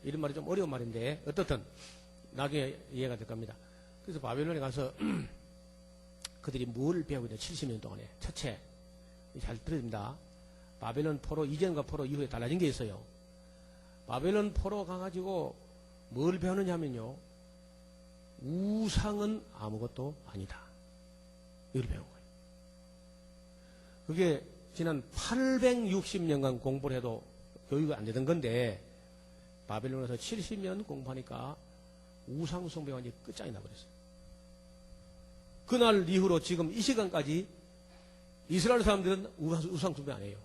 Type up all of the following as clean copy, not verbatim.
이런 말이 좀 어려운 말인데 어떻든 나중에 이해가 될 겁니다. 그래서 바벨론에 가서 그들이 뭘 배우고 있냐 70년 동안에 첫째 잘 들어야 됩니다. 바벨론 포로 이전과 포로 이후에 달라진 게 있어요. 바벨론 포로 가가지고 뭘 배우느냐 하면요 우상은 아무것도 아니다 이걸 배운 거예요. 그게 지난 860년간 공부를 해도 교육이 안 되던 건데 바벨론에서 70년 공부하니까 우상숭배가 완전히 끝장이 나버렸어요. 그날 이후로 지금 이 시간까지 이스라엘 사람들은 우상숭배 안 해요.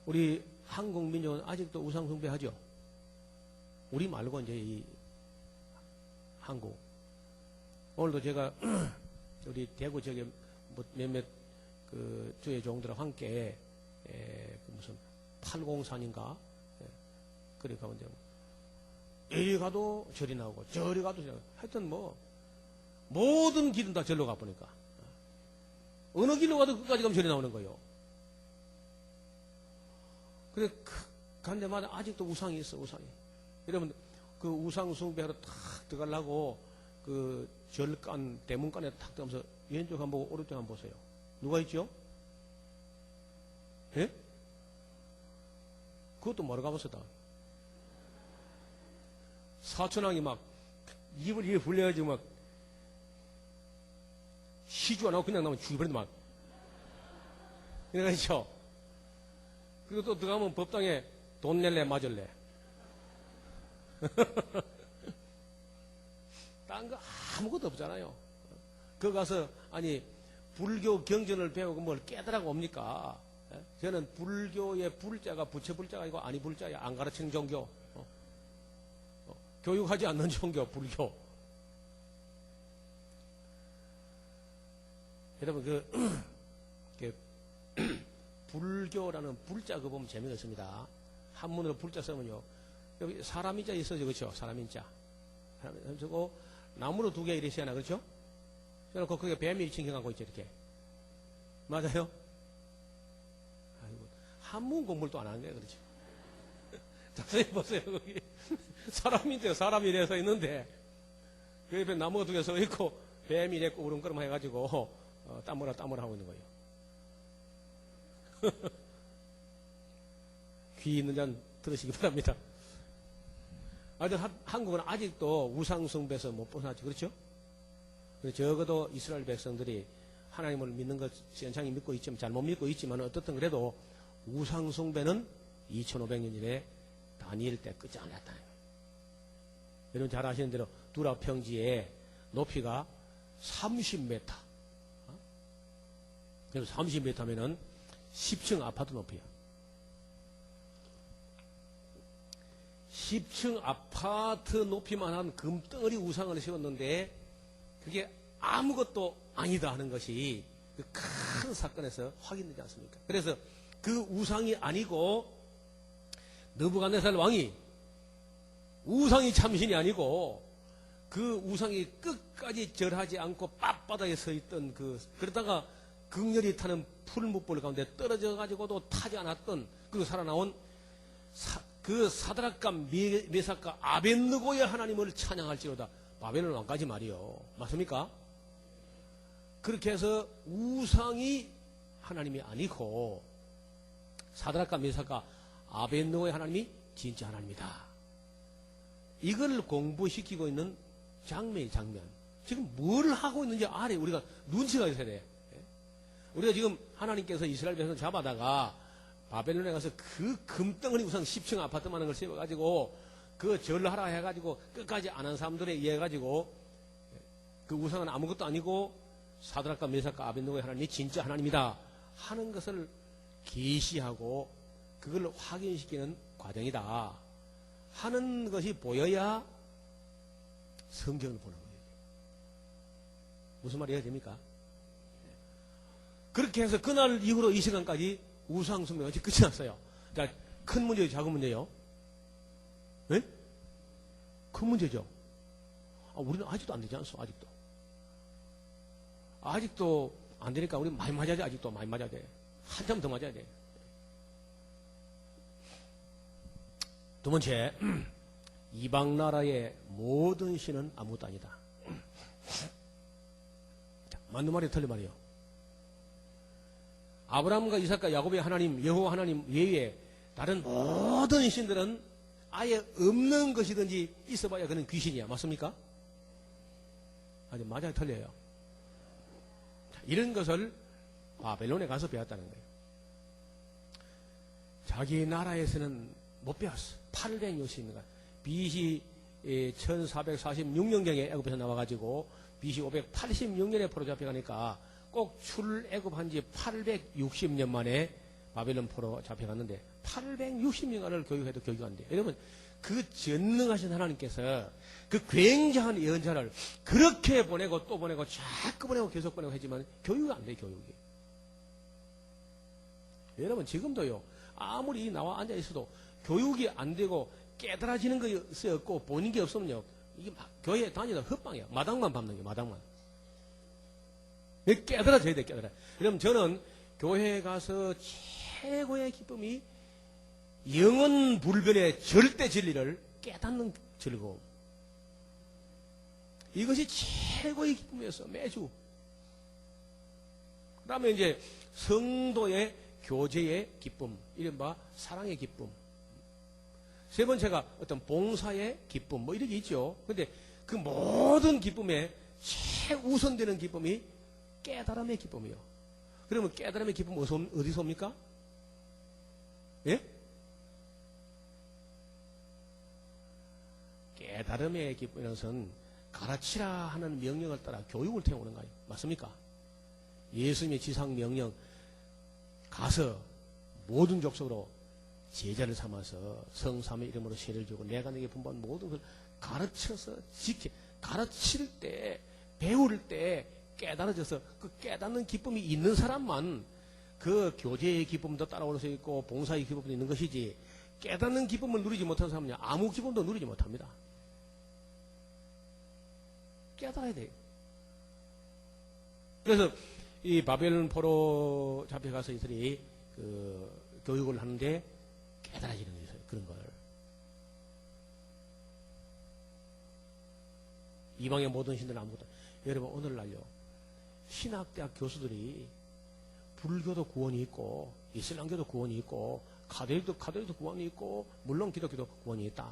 우리 한국 민족은 아직도 우상숭배 하죠. 우리 말고 이제 이 한국. 오늘도 제가 우리 대구 지역에 몇몇 그 주의 종들과 함께 그 무슨 804인가 그래 가면 이리 가도 저리 나오고 저리 가도 저리 나오고 하여튼 뭐 모든 길은 다 절로 가보니까 어느 길로 가도 끝까지 가면 저리 나오는 거예요. 그래 간 데마다 아직도 우상이 있어. 우상이. 여러분 그 우상 숭배하러 탁 들어가려고 그 절간 대문간에 탁 들어가면서 왼쪽 한번 보고 오른쪽 한번 보세요. 누가 있죠? 예? 그것도 뭐로 가봤었다. 사천왕이 막 입을 이렇게 불려가지고 막 시주 안 하고 그냥 나면 죽여버린다 막. 그러니까 그리고 또 들어가면 법당에 돈 낼래 맞을래. 딴 거 아무것도 없잖아요. 거기 가서 아니 불교 경전을 배우고 뭘 깨달아가 옵니까? 저는 불교의 불자가 부처 불자가 아니고 아니 불자야. 안 가르치는 종교. 교육하지 않는 종교 불교. 여러분 그 불교라는 불자 그 보면 재미가 있습니다. 한문으로 불자 쓰면요 여기 사람인자 있어요. 그렇죠? 사람인자. 사람인자 쓰고 나무로 두 개 이렇게 쓰잖아. 그렇죠? 저는 거기에 뱀이 칭칭하고 있죠. 이렇게. 맞아요? 아이고, 한문 공부를 또 안 하는 거예요. 그렇죠? 자세히 보세요. 거기. 사람인데요. 사람이 이래 서 있는데 그 옆에 나무가 두 개 서 있고 뱀이 이래 우렁거름 해가지고 따무라 하고 있는 거예요. 귀 있는 잔 들으시기 바랍니다. 한국은 아직도 우상숭배에서 못 벗어났죠. 그렇죠? 적어도 이스라엘 백성들이 하나님을 믿는 것 연창이 믿고 있지만 잘못 믿고 있지만 어떻든 그래도 우상숭배는 2500년 이래 다니엘 때 끝이 안 났다. 여러분 잘 아시는 대로 두라 평지의 높이가 30m. 그래서 30m면은 10층 아파트 높이야. 10층 아파트 높이만 한 금덩어리 우상을 세웠는데 그게 아무것도 아니다 하는 것이 그 큰 사건에서 확인되지 않습니까? 그래서 그 우상이 아니고 느부갓네살 왕이 우상이 참신이 아니고 그 우상이 끝까지 절하지 않고 빳바닥에 서 있던 그러다가 극렬히 타는 풀무불 가운데 떨어져 가지고도 타지 않았던 그 살아나온 그 사드락과 메삭과 아벳느고의 하나님을 찬양할지로다. 바벨론 왕까지 말이요. 맞습니까? 그렇게 해서 우상이 하나님이 아니고 사드락과 메삭과 아벳느고의 하나님이 진짜 하나님이다. 이걸 공부시키고 있는 장면. 지금 뭘 하고 있는지 알아요. 우리가 눈치가 있어야 돼. 우리가 지금 하나님께서 이스라엘 백성 잡아다가 바벨론에 가서 그 금덩어리 우상 10층 아파트만한 걸 세워가지고 그 절하라 해가지고 끝까지 안 한 사람들에 의해 가지고 그 우상은 아무것도 아니고 사드락과 메삭과 아벳느고의 하나님이 진짜 하나님이다 하는 것을 계시하고 그걸 확인시키는 과정이다 하는 것이 보여야 성경을 보는 거예요. 무슨 말이 해야 됩니까? 그렇게 해서 그날 이후로 이 시간까지 우상숭배가 아직 끝이 났어요. 자, 큰 문제요, 작은 문제요? 네? 큰 문제죠. 우리는 아직도 안 되지 않소, 아직도. 아직도 안 되니까 우리 많이 맞아야 돼, 아직도 많이 맞아야 돼. 한참 더 맞아야 돼. 두 번째, 이방 나라의 모든 신은 아무것도 아니다. 맞는 말이 틀린 말이요. 아브라함과 이삭과 야곱의 하나님, 여호와 하나님 외에 다른 모든 신들은 아예 없는 것이든지 있어봐야 그는 귀신이야. 맞습니까? 아니, 맞아요, 틀려요. 자, 이런 것을 바벨론에 가서 배웠다는 거예요. 자기 나라에서는 못 배웠어. 860년간. BC 1446년경에 애굽에서 나와가지고 BC 586년에 포로 잡혀가니까 꼭 출애굽한 지 860년 만에 바벨론 포로 잡혀갔는데 860년간을 교육해도 교육이 안 돼. 여러분, 그 전능하신 하나님께서 그 굉장한 예언자를 그렇게 보내고 또 보내고 자꾸 보내고 계속 보내고 하지만 교육이 안 돼, 교육이. 여러분, 지금도요, 아무리 나와 앉아 있어도 교육이 안 되고 깨달아지는 것이 없고 보는 게 없으면요, 이게 막 교회 다니다 헛방이야. 마당만 밟는 게, 마당만. 깨달아져야 돼, 깨달아. 여러분, 저는 교회에 가서 최고의 기쁨이 영원 불변의 절대 진리를 깨닫는 즐거움. 이것이 최고의 기쁨이었어, 매주. 그 다음에 이제 성도의 교제의 기쁨, 이른바 사랑의 기쁨. 세 번째가 어떤 봉사의 기쁨, 뭐 이런 게 있죠. 근데 그 모든 기쁨에 최우선되는 기쁨이 깨달음의 기쁨이요. 그러면 깨달음의 기쁨 어디서 옵니까? 예? 깨달음의 기쁨이라는 것은 가르치라 하는 명령을 따라 교육을 태우는 거예요. 맞습니까? 예수님의 지상 명령, 가서 모든 족속으로 제자를 삼아서 성삼의 이름으로 세례를 주고 내가 내게 분부한 모든 걸 가르쳐서 가르칠 때, 배울 때 깨달아져서 그 깨닫는 기쁨이 있는 사람만 그 교제의 기쁨도 따라올 수 있고 봉사의 기쁨도 있는 것이지, 깨닫는 기쁨을 누리지 못한 사람은요, 아무 기쁨도 누리지 못합니다. 깨달아야 돼요. 그래서 이 바벨론 포로 잡혀가서 이들이 그 교육을 하는데 깨달아지는 게 있어요. 그런 걸. 이방의 모든 신들은 아무것도. 여러분, 오늘날요, 신학대학 교수들이 불교도 구원이 있고 이슬람교도 구원이 있고 카톨릭도 구원이 있고 물론 기독교도 구원이 있다.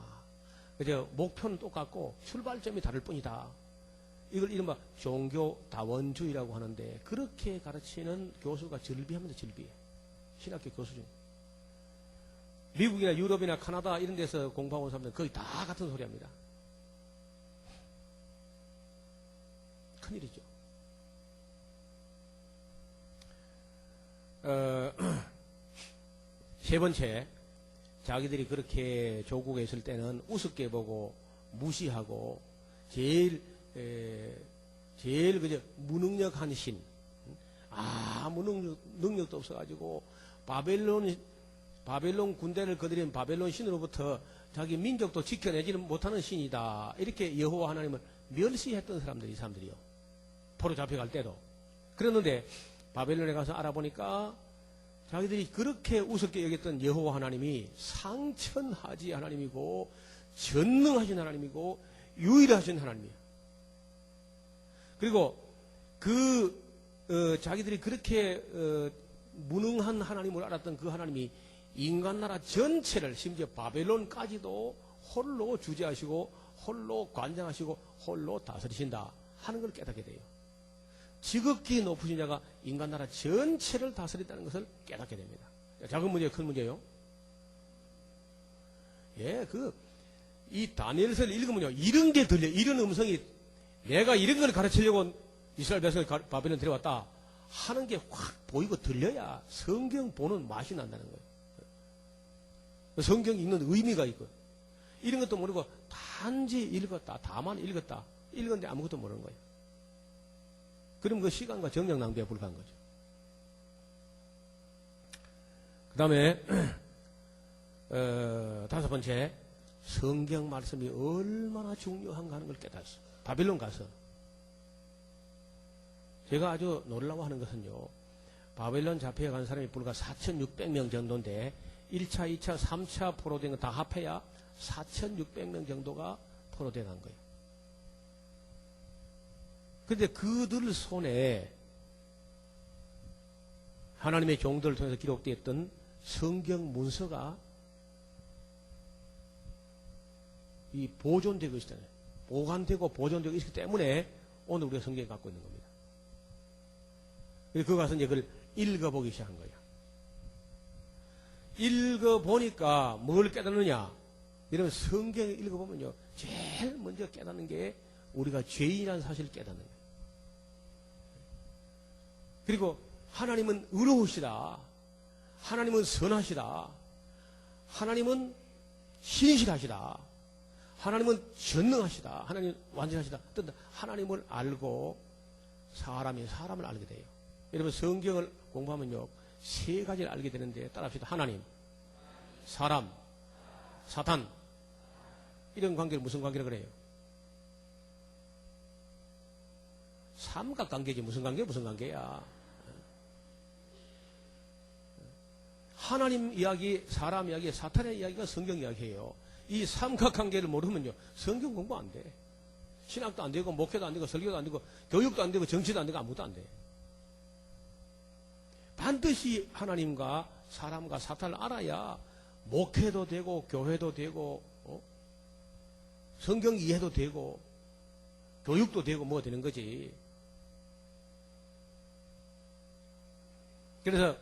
그래서 목표는 똑같고 출발점이 다를 뿐이다. 이걸 이른바 종교 다원주의라고 하는데, 그렇게 가르치는 교수가 절비합니다. 절비해. 신학교 교수 중. 미국이나 유럽이나 카나다 이런 데서 공부하고 온 사람들은 거의 다 같은 소리 합니다. 큰일이죠. 세 번째, 자기들이 그렇게 조국에 있을 때는 우습게 보고 무시하고 제일 그저 무능력한 신, 아무 능력도 없어가지고 바벨론 군대를 거느린 바벨론 신으로부터 자기 민족도 지켜내지는 못하는 신이다. 이렇게 여호와 하나님을 멸시했던 사람들이, 이 사람들이요. 포로 잡혀갈 때도. 그랬는데 바벨론에 가서 알아보니까 자기들이 그렇게 우습게 여겼던 여호와 하나님이 상천하지 하나님이고 전능하신 하나님이고 유일하신 하나님이에요. 그리고 자기들이 그렇게 무능한 하나님을 알았던 그 하나님이 인간 나라 전체를, 심지어 바벨론까지도 홀로 주재하시고 홀로 관장하시고 홀로 다스리신다 하는 걸 깨닫게 돼요. 지극히 높으신 자가 인간 나라 전체를 다스린다는 것을 깨닫게 됩니다. 작은 문제예요, 큰 문제예요? 예, 이 다니엘서를 읽으면요, 이런 게 들려, 이런 음성이, 내가 이런 걸 가르치려고 이스라엘 백성을 바벨론 데려왔다 하는 게 확 보이고 들려야 성경 보는 맛이 난다는 거예요. 성경 읽는 의미가 있고, 이런 것도 모르고 단지 읽었다, 다만 읽었다, 읽었는데 아무것도 모르는 거예요. 그럼 그 시간과 정력 낭비에 불과한 거죠. 그 다음에 다섯 번째, 성경 말씀이 얼마나 중요한가 하는 걸 깨달았어요. 바빌론 가서. 제가 아주 놀라워하는 것은요, 바벨론 잡혀간 사람이 불과 4,600명 정도인데 1차, 2차, 3차 포로된 거 다 합해야 4,600명 정도가 포로돼 간 거예요. 근데 그들 손에 하나님의 종들을 통해서 기록되었던 성경 문서가 이 보존되고 있잖아요. 보관되고 보존되고 있기 때문에 오늘 우리가 성경을 갖고 있는 겁니다. 그래서 그거 가서 이제 그걸 읽어보기 시작한 거예요. 읽어보니까 뭘 깨닫느냐? 이러면 성경을 읽어보면요. 제일 먼저 깨닫는 게 우리가 죄인이라는 사실을 깨닫는 거예요. 그리고 하나님은 의로우시다. 하나님은 선하시다. 하나님은 신실하시다. 하나님은 전능하시다. 하나님은 완전하시다. 뜻은 하나님을 알고 사람이 사람을 알게 돼요. 여러분 성경을 공부하면요. 세 가지를 알게 되는데 따라합시다. 하나님, 사람, 사탄. 이런 관계를 무슨 관계라 그래요? 삼각관계지. 무슨 관계야? 무슨 관계야? 하나님 이야기, 사람 이야기, 사탄의 이야기가 성경 이야기예요. 이 삼각관계를 모르면요. 성경 공부 안 돼. 신학도 안 되고 목회도 안 되고 설교도 안 되고 교육도 안 되고 정치도 안 되고 아무것도 안 돼. 반드시 하나님과 사람과 사탄을 알아야 목회도 되고 교회도 되고 성경 이해도 되고 교육도 되고 뭐가 되는 거지. 그래서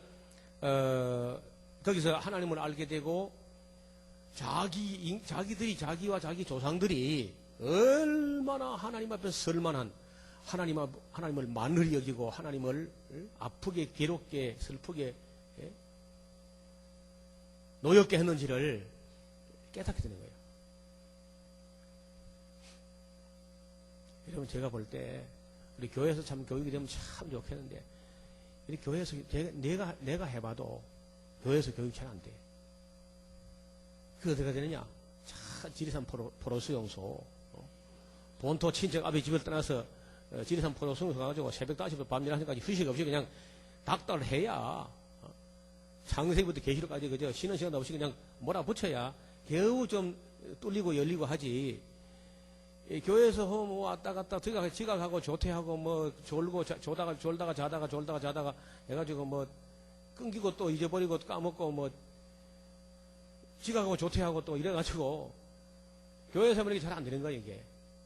거기서 하나님을 알게 되고 자기들이 자기와 자기 조상들이 얼마나 하나님 앞에 설만한 하나님을 만홀히 여기고 하나님을 아프게 괴롭게 슬프게 노엽게 했는지를 깨닫게 되는 거예요. 여러분 제가 볼 때 우리 교회에서 참 교육이 되면 참 좋겠는데 우리 교회에서 내가 해봐도 교회에서 교육이 잘 안 돼. 그게 어떻게 되느냐? 참 지리산 포로 수용소 본토 친척 아버지 집을 떠나서 지리산 포로 수용소 가가지고 새벽 5시부터 밤 11시까지 휴식 없이 그냥 닥달을 해야 창세기부터 계시록까지 그저 쉬는 시간도 없이 그냥 몰아붙여야 겨우 좀 뚫리고 열리고 하지. 교회에서 뭐 왔다 갔다 지각하고 조퇴하고 뭐 졸다가 자다가 해가지고 뭐 끊기고 또 잊어버리고 까먹고 뭐 지각하고 조퇴하고 또 이래가지고 교회에서 하면 이게 잘 안 되는 거예요 이게.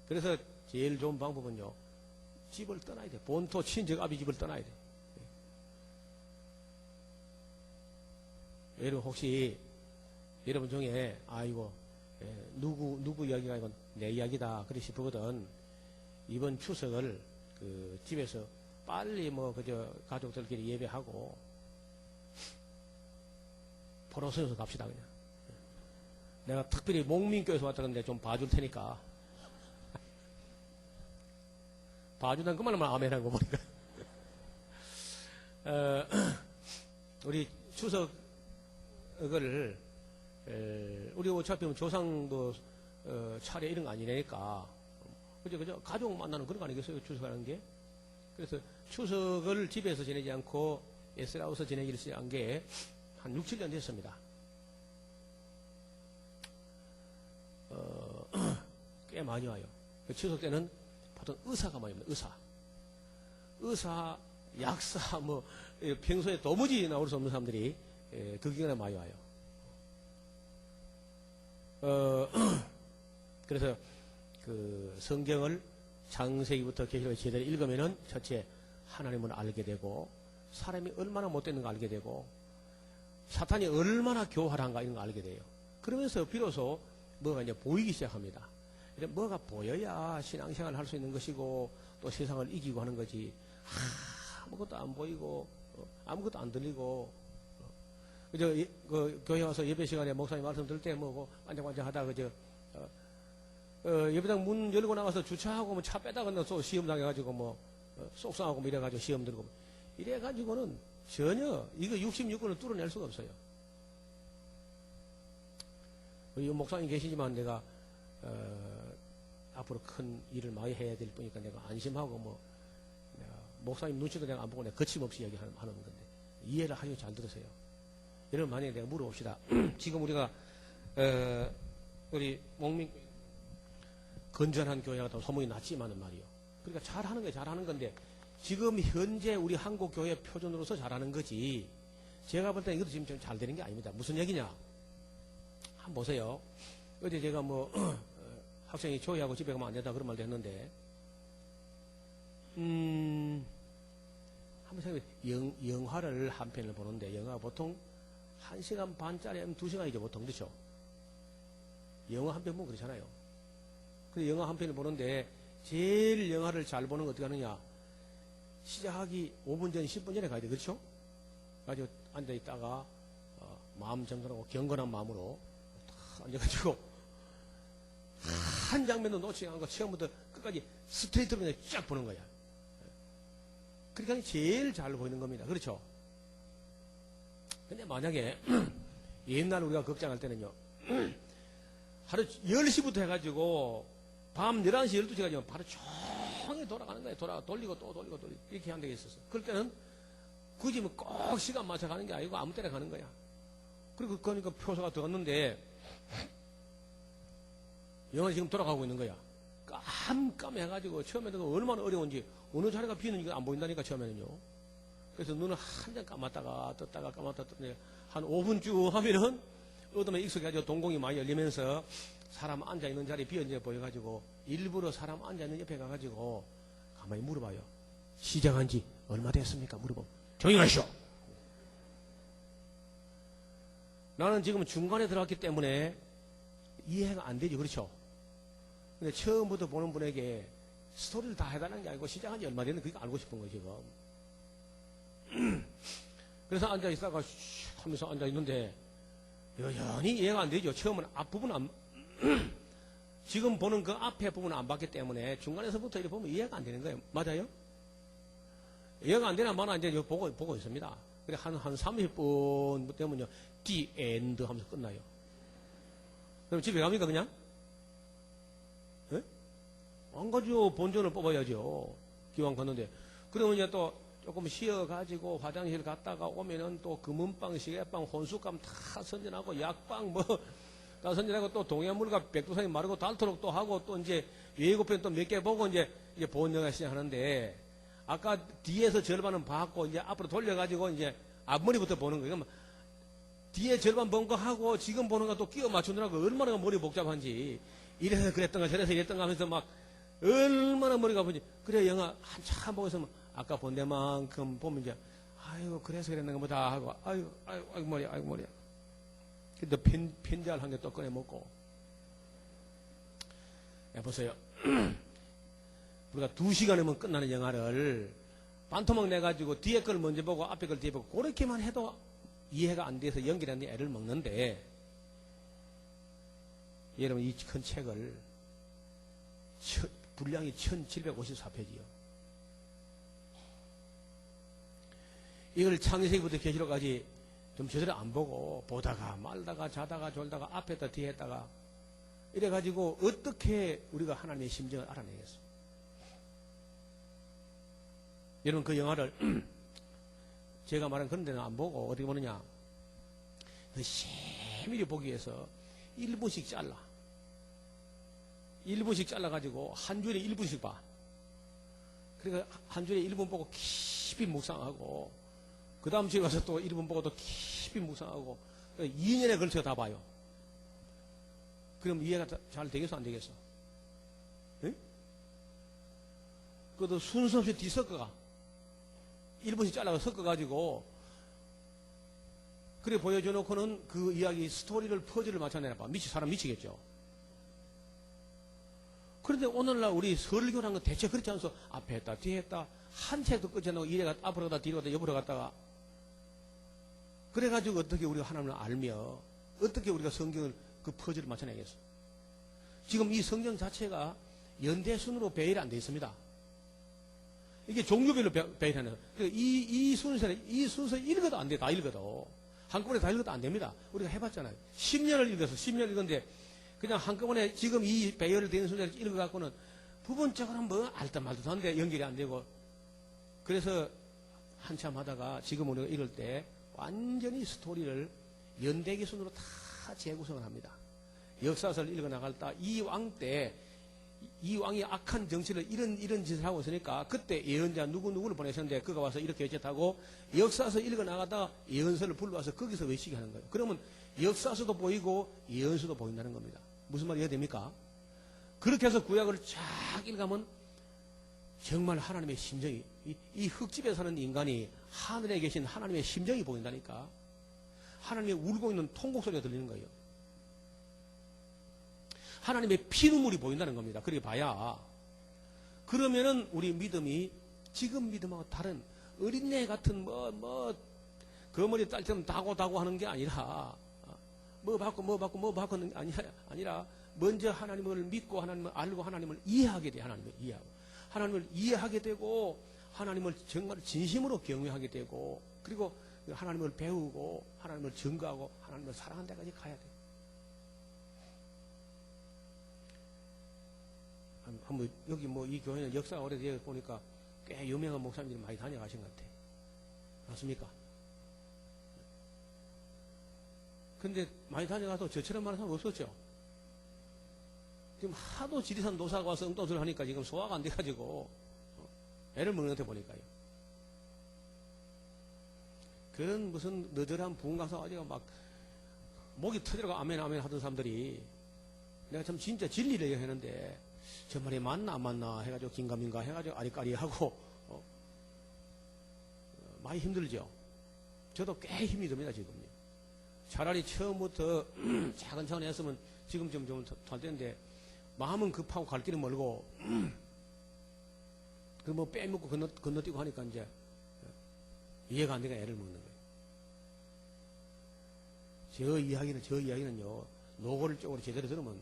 그래서 제일 좋은 방법은요. 집을 떠나야 돼. 본토 친척 아비 집을 떠나야 돼. 여러분 혹시 여러분 중에 아이고 누구 이야기가 이건 내 이야기다 그리 싶거든. 이번 추석을 그 집에서 빨리 뭐 그저 가족들끼리 예배하고 포로선에서 갑시다 그냥. 내가 특별히 목민교에서 왔다 그런데 좀 봐줄 테니까. 봐주단 그만하면 아멘한 거 보니까. 우리 추석을 우리 어차피 조상도 차례 이런 거 아니니까 그저 가족 만나는 그런 거 아니겠어요 추석하는 게. 그래서 추석을 집에서 지내지 않고 에스라우스 지내기를 시작한 게 한 6, 7년 됐습니다. 꽤 많이 와요. 추석 때는 보통 의사가 많이 옵니다. 의사, 약사, 뭐 평소에 도무지 나올 수 없는 사람들이 그 기간에 많이 와요. 그래서 그 성경을 창세기부터 계시록을 제대로 읽으면은 첫째 하나님을 알게 되고 사람이 얼마나 못되는 거 알게 되고 사탄이 얼마나 교활한가 이런 거 알게 돼요. 그러면서 비로소 뭐가 이제 보이기 시작합니다. 뭐가 보여야 신앙생활을 할 수 있는 것이고 또 세상을 이기고 하는 거지. 아무것도 안 보이고 아무것도 안 들리고 그저 그 교회 와서 예배 시간에 목사님 말씀 들을 때 뭐 반짝반짝 하다가 그저 예배당 문 열고 나가서 주차하고 뭐 차 빼다가 또 시험 당해가지고 뭐 속상하고 뭐 이래가지고 시험 들고 이래가지고는 전혀 이거 66권을 뚫어낼 수가 없어요. 우리 목사님 계시지만 내가 앞으로 큰 일을 많이 해야 될 뿐이니까 내가 안심하고 뭐 내가 목사님 눈치도 내가 안 보고 내가 거침없이 얘기하는 건데 이해를 하시고 잘 들으세요. 여러분 만약에 내가 물어봅시다. 지금 우리가 우리 목민 건전한 교회가 더 소문이 났지만은 말이요. 그러니까 잘하는 게 잘하는 건데 지금 현재 우리 한국 교회 표준으로서 잘하는 거지. 제가 볼 때는 이것도 지금 잘 되는 게 아닙니다. 무슨 얘기냐? 한번 보세요. 어제 제가 뭐 학생이 조회하고 집에 가면 안 된다 그런 말도 했는데 한번 생각해. 영화를 한 편을 보는데 영화가 보통 1시간 반짜리 2시간이죠 보통. 그렇죠? 영화 한 편 보면 그렇잖아요. 근데 영화 한 편을 보는데 제일 영화를 잘 보는 거 어떻게 하느냐? 시작하기 5분 전 10분 전에 가야 돼. 그렇죠? 가지고 앉아있다가 마음 정돈하고 경건한 마음으로 탁 앉아가지고 한 장면도 놓치지 않고 처음부터 끝까지 스트레이트로 그냥 쫙 보는 거야. 그러니까 제일 잘 보이는 겁니다. 그렇죠? 근데 만약에 옛날 우리가 극장할 때는요 하루 10시부터 해가지고 밤 11시 12시까지 바로 종일 돌아가는 거예요. 돌리고 또 돌리고 이렇게 하는 게 있었어. 그럴 때는 굳이 뭐 꼭 시간 맞춰 가는 게 아니고 아무 때나 가는 거야. 그리고 그러니까 표소가 들었는데 영화는 지금 돌아가고 있는 거야. 깜깜해가지고 처음에는 얼마나 어려운지 어느 자리가 비는지 안 보인다니까 처음에는요. 그래서 눈을 한참 감았다가 떴다가 감았다가 떴는데 한 5분 쭉 하면은 어둠에 익숙해가지고 동공이 많이 열리면서 사람 앉아있는 자리 비어있는 보여가지고 일부러 사람 앉아있는 옆에 가가지고 가만히 물어봐요. 시작한 지 얼마 됐습니까? 물어보면 조용히 하시오. 나는 지금 중간에 들어갔기 때문에 이해가 안 되죠. 그렇죠? 근데 처음부터 보는 분에게 스토리를 다 해달라는 게 아니고 시작한 지 얼마 됐는지 그게 알고 싶은 거예요 지금. 그래서 앉아있다가 하면서 앉아있는데 여전히 이해가 안 되죠. 처음은 앞부분 지금 보는 그 앞에 부분은 안 봤기 때문에 중간에서부터 이렇게 보면 이해가 안 되는 거예요. 맞아요? 이해가 안 되나 마나 이제 보고 있습니다. 그래 한 30분 되면요 The End 하면서 끝나요. 그럼 집에 갑니까 그냥? 예? 안 가죠. 본전을 뽑아야죠. 기왕 갔는데. 그러면 이제 또 조금 쉬어가지고 화장실 갔다가 오면은 또 금은빵, 시계빵, 혼수감 다 선전하고 약빵 뭐 다 선전하고 또 동해물과 백두산이 마르고 닳도록 또 하고 또 이제 예고편 또 몇 개 보고 이제 본 영화 시작하는데 아까 뒤에서 절반은 봤고 이제 앞으로 돌려가지고 이제 앞머리부터 보는 거예요. 뒤에 절반 본 거 하고 지금 보는 거 또 끼워 맞추느라고 얼마나 머리 복잡한지 이래서 그랬던가 저래서 이랬던가 하면서 막 얼마나 머리가 아픈지. 그래 영화 한참 보고 있으면 아까 본 데만큼 보면 이제 아이고 그래서 그랬는가 보다 하고 아이고 머리야 아이고 머리야. 근데 편지할 한 개 또 꺼내 먹고. 야 보세요. 우리가 2시간이면 끝나는 영화를 반토막 내가지고 뒤에 걸 먼저 보고 앞에 걸 뒤에 보고 그렇게만 해도 이해가 안 돼서 연기라는 애를 먹는데 여러분 이 큰 책을 분량이 1754페이지요. 이걸 창세기부터 계시록까지 좀 제대로 안 보고 보다가 말다가 자다가 졸다가 앞에다 뒤에 했다가 이래가지고 어떻게 우리가 하나님의 심정을 알아내겠어? 여러분 그 영화를 제가 말한 그런 데는 안 보고 어떻게 보느냐? 그 세밀히 보기 위해서 1분씩 잘라. 1분씩 잘라가지고 한 주일에 1분씩 봐. 그러니까 한 주일에 1분 보고 깊이 묵상하고 그 다음 주에 가서 또 1분 보고 또 깊이 묵상하고 2년에 걸쳐 다 봐요. 그럼 이해가 잘 되겠어 안 되겠어? 응? 그것도 순서 없이 뒤섞어가 1분씩 잘라서 섞어가지고 그래 보여줘놓고는 그 이야기 스토리를 퍼즐을 맞춰내봐. 사람 미치겠죠. 그런데 오늘날 우리 설교라는 건 대체 그렇지 않소? 앞에 했다 뒤에 했다 한 책도 끝이 나고 이래 갔다 앞으로 갔다 뒤로 갔다 옆으로 갔다가 그래가지고 어떻게 우리가 하나님을 알며 어떻게 우리가 성경을 그 퍼즐을 맞춰내겠어? 지금 이 성경 자체가 연대순으로 배열이 안 되어 있습니다. 이게 종류별로 배열하는 이 순서는 이 순서 읽어도 안 돼. 다 읽어도 한꺼번에 다 읽어도 안 됩니다. 우리가 해봤잖아요. 10년을 읽어서 10년 읽었는데 그냥 한꺼번에 지금 이 배열되는 순서를 읽어갖고는 부분적으로 뭐 알듯 말듯 한데 연결이 안 되고 그래서 한참 하다가 지금 우리가 읽을 때 완전히 스토리를 연대기 순으로 다 재구성을 합니다. 역사서를 읽어나갈 때 이 왕 때 이 왕이 악한 정치를 이런 짓을 하고 있으니까 그때 예언자 누구누구를 보내셨는데 그가 와서 이렇게 어쨌다고 역사서 읽어나가다가 예언서를 불러와서 거기서 외치게 하는 거예요. 그러면 역사서도 보이고 예언서도 보인다는 겁니다. 무슨 말이 이해됩니까? 그렇게 해서 구약을 쫙 읽으면 정말 하나님의 심정이 이 흙집에 사는 인간이 하늘에 계신 하나님의 심정이 보인다니까. 하나님의 울고 있는 통곡 소리가 들리는 거예요. 하나님의 피눈물이 보인다는 겁니다. 그렇게 봐야. 그러면은 우리 믿음이 지금 믿음하고 다른 어린애 같은 거머리 딸처럼 다고 하는 게 아니라 뭐 받고는 아니라 먼저 하나님을 믿고 하나님을 알고 하나님을 이해하게 돼. 하나님을 이해하고 하나님을 이해하게 되고 하나님을 정말 진심으로 경외하게 되고 그리고 하나님을 배우고 하나님을 증거하고 하나님을 사랑하는 데까지 가야 돼. 한번 여기 이 교회는 역사가 오래되어 보니까 꽤 유명한 목사님들이 많이 다녀가신 것 같아. 맞습니까? 근데 많이 다녀가서 저처럼 많은 사람 없었죠. 지금 하도 지리산 노사가 와서 엉뚱소리를 하니까 지금 소화가 안 돼가지고 애를 먹는 것 같아 보니까요. 그런 무슨 너절한 부흥 가서 가지고 막 목이 터지라고 아멘 하던 사람들이 내가 참 진짜 진리를 얘기하는데 저 말이 맞나 안 맞나 해가지고 긴가민가 해가지고 아리까리하고 많이 힘들죠. 저도 꽤 힘이 듭니다 지금요. 차라리 처음부터 차근차근 했으면 지금 좀 잘 텐데 마음은 급하고 갈 길은 멀고 그 뭐 빼먹고 건너뛰고 하니까 이제 이해가 안 되니까 애를 먹는 거예요. 저 이야기는요 노고를 쪽으로 제대로 들으면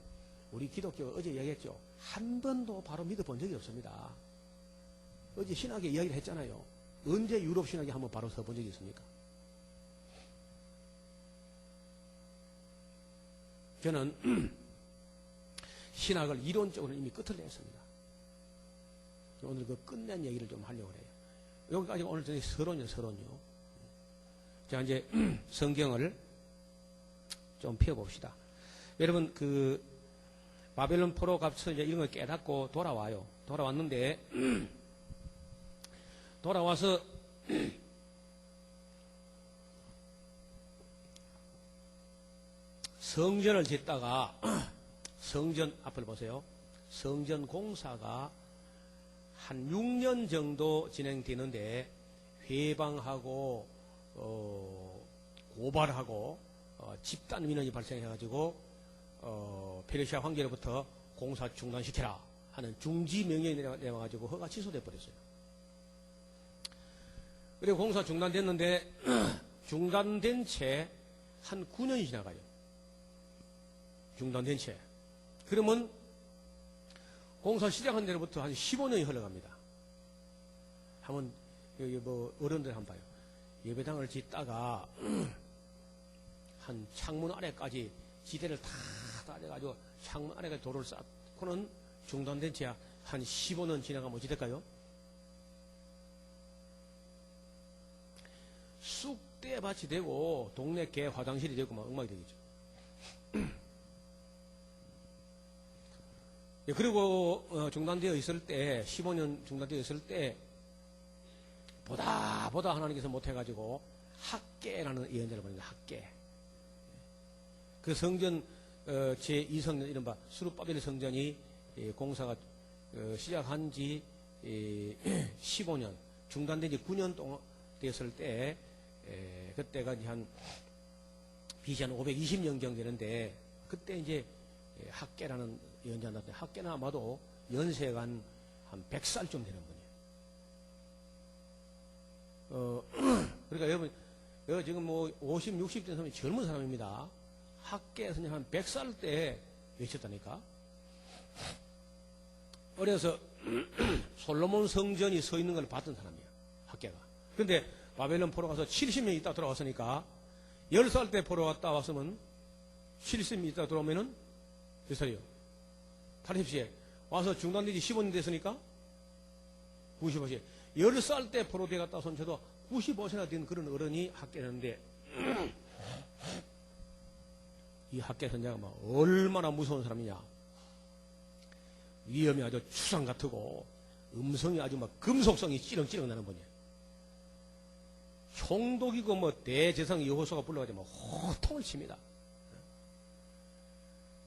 우리 기독교가 어제 이야기했죠. 한 번도 바로 믿어본 적이 없습니다. 어제 신학의 이야기를 했잖아요. 언제 유럽 신학이 한번 바로 서본 적이 있습니까? 저는 신학을 이론적으로 이미 끝을 냈습니다. 오늘 그 끝낸 얘기를 좀 하려고 해요. 여기까지 오늘 저희 서론이요. 자, 이제 성경을 좀 펴봅시다. 여러분, 바벨론 포로 값을 이제 이런 걸 깨닫고 돌아와요. 돌아왔는데, 돌아와서, 성전을 짓다가, 성전 앞을 보세요. 성전 공사가 한 6년 정도 진행되는데, 회방하고, 고발하고, 집단 민원이 발생해가지고, 페르시아 황제로부터 공사 중단시켜라 하는 중지 명령이 내려와가지고 허가 취소돼 버렸어요. 그리고 공사 중단됐는데 중단된 채 한 9년이 지나가요. 중단된 채. 그러면 공사 시작한 데로부터 한 15년이 흘러갑니다. 한번 여기 어른들 한번 봐요. 예배당을 짓다가 한 창문 아래까지 지대를 다 따져가지고 창문 아래까지 도로를 쌓고는 중단된 채 한 15년 지나가면 어찌 될까요? 쑥대밭이 되고 동네 개 화장실이 되고 막 엉망이 되겠죠. 예, 그리고 중단되어 있을 때 15년 중단되어 있을 때 보다 하나님께서 못해가지고 학계라는 예언자를 보냅니다. 학계. 그 성전 제2성전 이른바 수르바벨 성전이 공사가 시작한 지 15년 중단된 지 9년 동안 되었을 때 그때가 한 BC 한 520년경 되는데 그때 이제 학계라는 예언자 나왔는데 학계는 아마도 연세가 한 100살쯤 되는 분이에요. 그러니까 여러분 지금 50, 60 된 사람이 젊은 사람입니다. 학계에서 한 100살 때 외쳤다니까. 어려서 솔로몬 성전이 서 있는 걸 봤던 사람이야. 학계가. 그런데 바벨론 포로 가서 70년 있다 돌아왔으니까 10살 때 포로 갔다 왔으면 70년 있다 돌아오면은 몇 살이요? 80세. 와서 중단된 지 15년 됐으니까 95세. 10살 때 포로돼 갔다 손 쳐도 95세나 된 그런 어른이 학계였는데 이 학계 선자가 막 얼마나 무서운 사람이냐. 위험이 아주 추상 같고 음성이 아주 막 금속성이 찌렁찌렁 나는 분이에요. 총독이고 뭐 대제상 여호수아가 불러가지고 막 호통을 칩니다.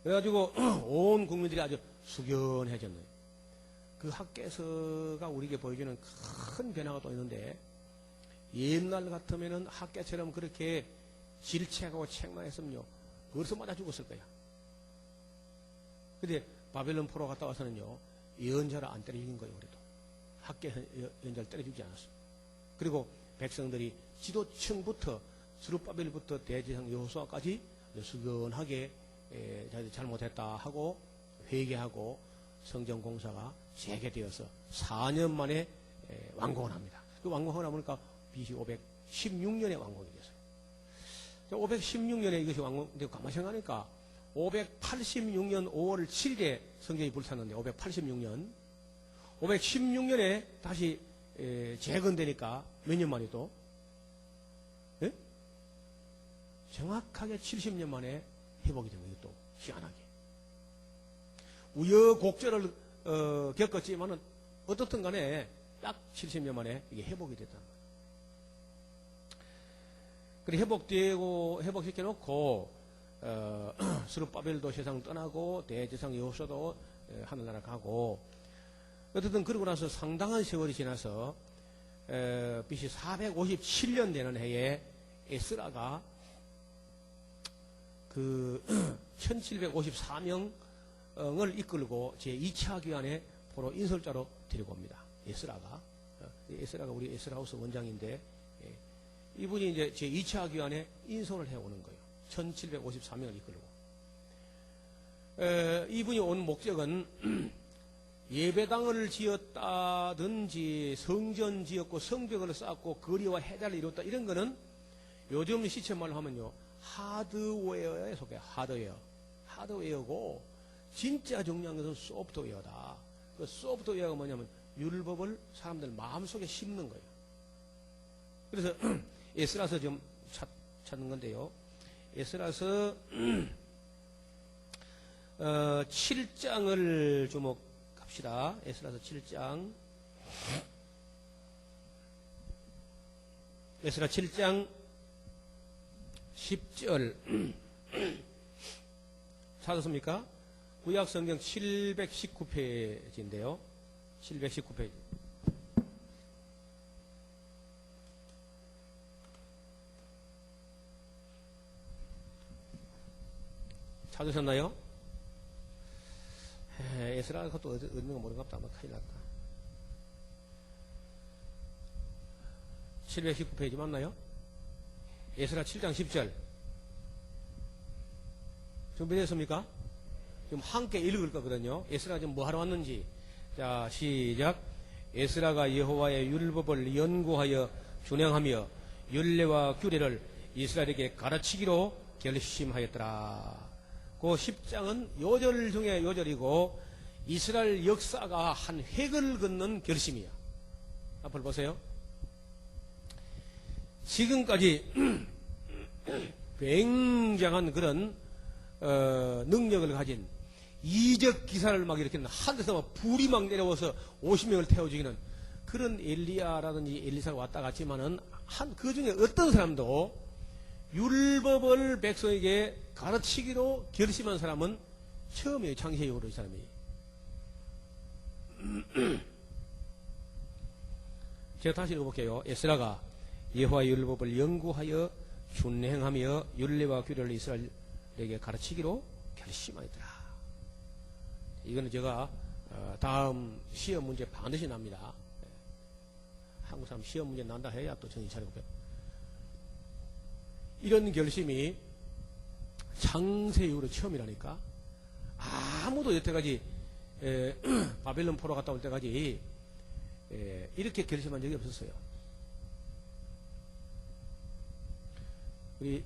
그래가지고 온 국민들이 아주 숙연해졌네요. 그 학계서가 우리에게 보여주는 큰 변화가 또 있는데, 옛날 같으면은 학계처럼 그렇게 질책하고 책망했으면요 벌써 맞아 죽었을 거야. 근데 바벨론 포로 갔다 와서는요 예언자를 안 때려 죽인 거예요. 그래도 학계 예언자를 때려 죽지 않았어. 그리고 백성들이 지도층부터 스룹바벨부터 대제사장 여호수아까지 수근하게 자기들 잘못했다 하고 회개하고 성전 공사가 재개되어서 4년 만에 완공을 합니다. 그 완공하고 나보니까 BC 516년에 완공이 됐어요. 516년에 이것이 완공되고 가만히 생각하니까 586년 5월 7일에 성전이 불탔는데 516년에 다시 재건되니까 몇 년 만에 또? 예? 정확하게 70년 만에 회복이 된 거예요. 또 희한하게. 우여곡절을 겪었지만은 어떻든 간에 딱 70년 만에 이게 회복이 됐다는 거예요. 그리고 회복시켜놓고 스룹바벨도 세상 떠나고 대제사장 여호수아도 하늘나라 가고, 어쨌든 그러고 나서 상당한 세월이 지나서 BC 457년 되는 해에 에스라가 그 1754명을 이끌고 제2차 기간에 포로 인솔자로 데리고 옵니다. 에스라가 우리 에스라하우스 원장인데, 이분이 이제 제2차 기간에 인솔을 해오는 거예요. 1754명을 이끌고. 이분이 온 목적은 예배당을 지었다든지 성전 지었고 성벽을 쌓고 거리와 해달을 이뤘다, 이런 거는 요즘 시체말로 하면요 하드웨어에 속해. 하드웨어고 진짜 중요한 것은 소프트웨어다. 그 소프트웨어가 뭐냐면 율법을 사람들 마음속에 심는 거예요. 그래서 에스라서 좀 찾는 건데요. 에스라서 7장을 주목합시다. 에스라서 7장. 에스라 7장 10절. 찾았습니까? 구약성경 719페이지인데요. 719페이지. 찾으셨나요? 에스라 그것도 얻는 거 모르는 것도 아마 큰일 났다. 719페이지 맞나요? 에스라 7장 10절. 준비됐습니까? 지금 함께 읽을 거거든요. 에스라 지금 뭐 하러 왔는지. 자, 시작. 에스라가 여호와의 율법을 연구하여 준행하며 율례와 규례를 이스라엘에게 가르치기로 결심하였더라. 그 10장은 요절 중에 요절이고 이스라엘 역사가 한 획을 긋는 결심이야. 앞을 보세요. 지금까지 굉장한 그런 능력을 가진 이적 기사를 막 일으키는, 하늘에서 막 불이 막 내려와서 50명을 태워 죽이는 그런 엘리야라든지 엘리사가 왔다 갔지만은 그 중에 어떤 사람도 율법을 백성에게 가르치기로 결심한 사람은 처음이에요. 창세기 이후로 이 사람이. 제가 다시 읽어볼게요. 에스라가 여호와의 율법을 연구하여 준행하며 율례와 규례를 이스라엘에게 가르치기로 결심하였더라. 이거는 제가 다음 시험 문제 반드시 납니다. 한국 사람 시험 문제 난다 해야 또 정신 차리고 배워. 이런 결심이 창세 이후로 처음이라니까. 아무도 여태까지 바벨론 포로 갔다 올 때까지 이렇게 결심한 적이 없었어요. 우리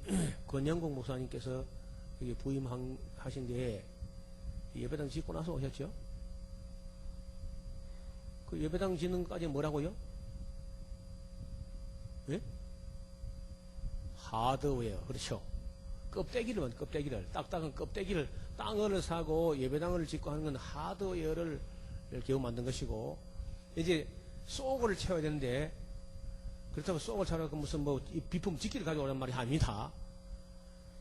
권영국 목사님께서 여기 부임하신 뒤에 예배당 짓고 나서 오셨죠? 그 예배당 짓는 것까지 뭐라고요? 예? 하드웨어. 그렇죠. 껍데기를, 딱딱한 껍데기를, 땅을 사고 예배당을 짓고 하는 건 하드웨어를 겨우 만든 것이고, 이제 속을 채워야 되는데, 그렇다고 속을 채워서 무슨 뭐 비품 짓기를 가져오란 말이 아닙니다.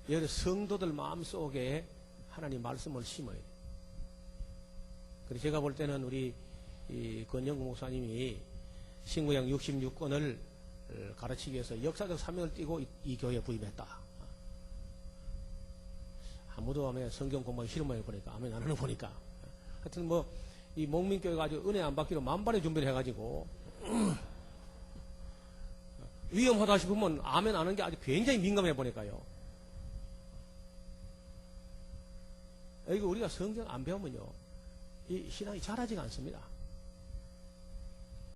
여러 성도들 마음속에 하나님 말씀을 심어야 돼요. 그래서 제가 볼 때는 우리 권영구 목사님이 신구약 66권을 가르치기 위해서 역사적 사명을 띠고 이 교회에 부임했다. 아무도 아멘 성경 공부하기 싫은 모양을 보니까 아멘 안 하는 거 보니까 하여튼 뭐 이 목민교회가 아주 은혜 안 받기로 만반의 준비를 해가지고 위험하다 싶으면 아멘 안 하는 게 아주 굉장히 민감해 보니까요. 이거 우리가 성경 안 배우면요 이 신앙이 자라지가 않습니다.